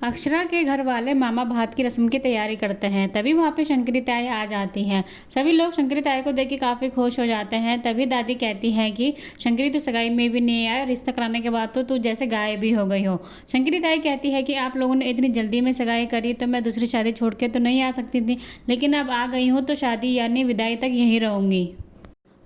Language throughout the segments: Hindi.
अक्षरा के घर वाले मामा भात की रस्म की तैयारी करते हैं। तभी वहाँ पे शंकरी ताई आ जाती हैं। सभी लोग शंकरी ताई को देख के काफ़ी खुश हो जाते हैं। तभी दादी कहती है कि शंकरी तू सगाई में भी नहीं आया, रिश्ता कराने के बाद तो तू जैसे गायब भी हो गई हो। शंकरी ताई कहती है कि आप लोगों ने इतनी जल्दी में सगाई करी तो मैं दूसरी शादी छोड़ के तो नहीं आ सकती थी, लेकिन अब आ गई हूँ तो शादी यानी विदाई तक यहीं रहूँगी।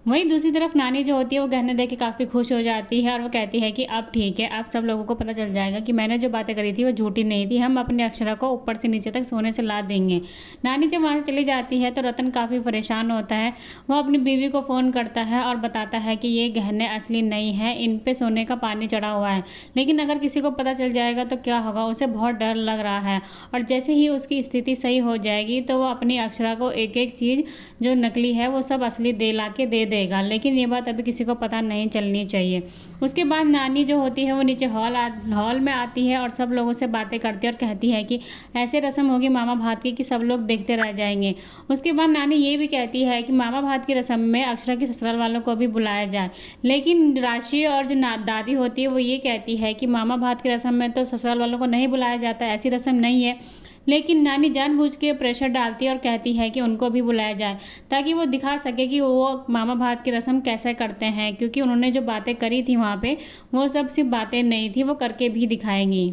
वहीं दूसरी तरफ नानी जो होती है वो गहने देख के काफ़ी खुश हो जाती है और वो कहती है कि अब ठीक है, अब सब लोगों को पता चल जाएगा कि मैंने जो बातें करी थी वो झूठी नहीं थी। हम अपने अक्षरा को ऊपर से नीचे तक सोने से ला देंगे। नानी जब वहाँ से चली जाती है तो रतन काफ़ी परेशान होता है। वो अपनी बीवी को फ़ोन करता है और बताता है कि ये गहने असली नहीं है, इन पे सोने का पानी चढ़ा हुआ है। लेकिन अगर किसी को पता चल जाएगा तो क्या होगा, उसे बहुत डर लग रहा है। और जैसे ही उसकी स्थिति सही हो जाएगी तो वो अपनी अक्षरा को एक एक चीज़ जो नकली है वो सब असली दे ला के दे देगा। लेकिन ये बात अभी किसी को पता नहीं चलनी चाहिए। उसके बाद नानी जो होती है वो नीचे हॉल में आती है और सब लोगों से बातें करती है और कहती है कि ऐसे रस्म होगी मामा भात की कि सब लोग देखते रह जाएंगे। उसके बाद नानी ये भी कहती है कि मामा भात की रस्म में अक्षरा के ससुराल वालों को भी बुलाया जाए। लेकिन राशि और जो दादी होती है वो ये कहती है कि मामा भात की रस्म में तो ससुराल वालों को नहीं बुलाया जाता, ऐसी रस्म नहीं है। लेकिन नानी जानबूझ के प्रेशर डालती है और कहती है कि उनको भी बुलाया जाए, ताकि वो दिखा सके कि वो मामा भात की रस्म कैसे करते हैं, क्योंकि उन्होंने जो बातें करी थी वहाँ पे वो सब सिर्फ बातें नहीं थी, वो करके भी दिखाएंगी।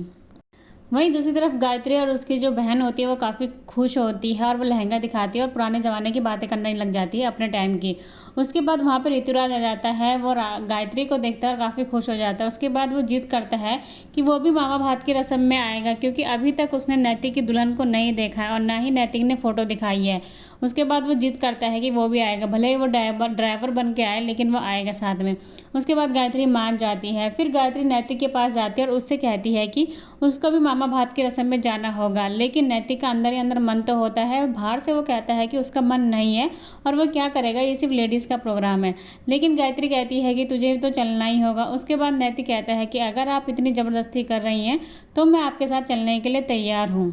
वहीं दूसरी तरफ गायत्री और उसकी जो बहन होती है वो काफ़ी खुश होती है और वो लहंगा दिखाती है और पुराने ज़माने की बातें करने लग जाती है अपने टाइम की। उसके बाद वहाँ पर ऋतुराज आ जाता है। वो गायत्री को देखता है और काफ़ी खुश हो जाता है। उसके बाद वो जिद करता है कि वो भी मामा भात की रस्म में आएगा, क्योंकि अभी तक उसने नैतिक की दुल्हन को नहीं देखा है और ना ही नैतिक ने फ़ोटो दिखाई है। उसके बाद वो जिद करता है कि वो भी आएगा, भले ही वो ड्राइवर बन के आए लेकिन वो आएगा साथ में। उसके बाद गायत्री मान जाती है। फिर गायत्री नैतिक के पास जाती है और उससे कहती है कि उसको भी मामा भात की रस्म में जाना होगा। लेकिन नैतिक का अंदर ही अंदर मन तो होता है, बाहर से वो कहता है कि उसका मन नहीं है और वो क्या करेगा, ये सिर्फ लेडीज़ का प्रोग्राम है। लेकिन गायत्री कहती है कि तुझे तो चलना ही होगा। उसके बाद नैतिक कहता है कि अगर आप इतनी ज़बरदस्ती कर रही हैं तो मैं आपके साथ चलने के लिए तैयार हूँ।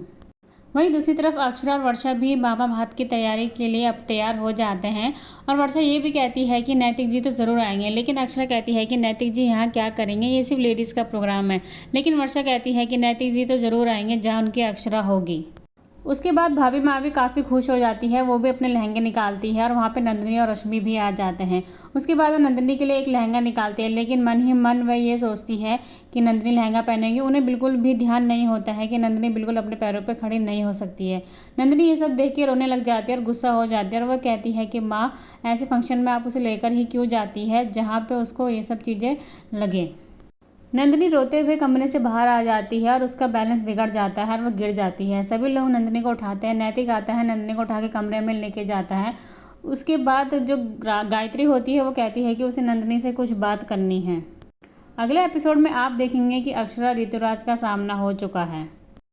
वहीं दूसरी तरफ अक्षरा और वर्षा भी मामा भात की तैयारी के लिए अब तैयार हो जाते हैं और वर्षा ये भी कहती है कि नैतिक जी तो ज़रूर आएंगे। लेकिन अक्षरा कहती है कि नैतिक जी यहाँ क्या करेंगे, ये सिर्फ लेडीज़ का प्रोग्राम है। लेकिन वर्षा कहती है कि नैतिक जी तो ज़रूर आएंगे जहाँ उनकी अक्षरा होगी। उसके बाद भाभी माँ भी काफ़ी खुश हो जाती है। वो भी अपने लहंगे निकालती है और वहाँ पे नंदिनी और रश्मि भी आ जाते हैं। उसके बाद वो नंदिनी के लिए एक लहंगा निकालती है, लेकिन मन ही मन वह ये सोचती है कि नंदिनी लहंगा पहनेगी। उन्हें बिल्कुल भी ध्यान नहीं होता है कि नंदिनी बिल्कुल अपने पैरों पे खड़ी नहीं हो सकती है। नंदिनी ये सब देख के रोने लग जाती है और गुस्सा हो जाती है और वह कहती है कि माँ, ऐसे फंक्शन में आप उसे लेकर ही क्यों जाती है जहाँ पर उसको ये सब चीज़ें लगे। नंदिनी रोते हुए कमरे से बाहर आ जाती है और उसका बैलेंस बिगड़ जाता है और वो गिर जाती है। सभी लोग नंदिनी को उठाते हैं। नैतिक आता है, नंदिनी को उठा के कमरे में लेके जाता है। उसके बाद जो गायत्री होती है वो कहती है कि उसे नंदिनी से कुछ बात करनी है। अगले एपिसोड में आप देखेंगे कि अक्षरा ऋतुराज का सामना हो चुका है।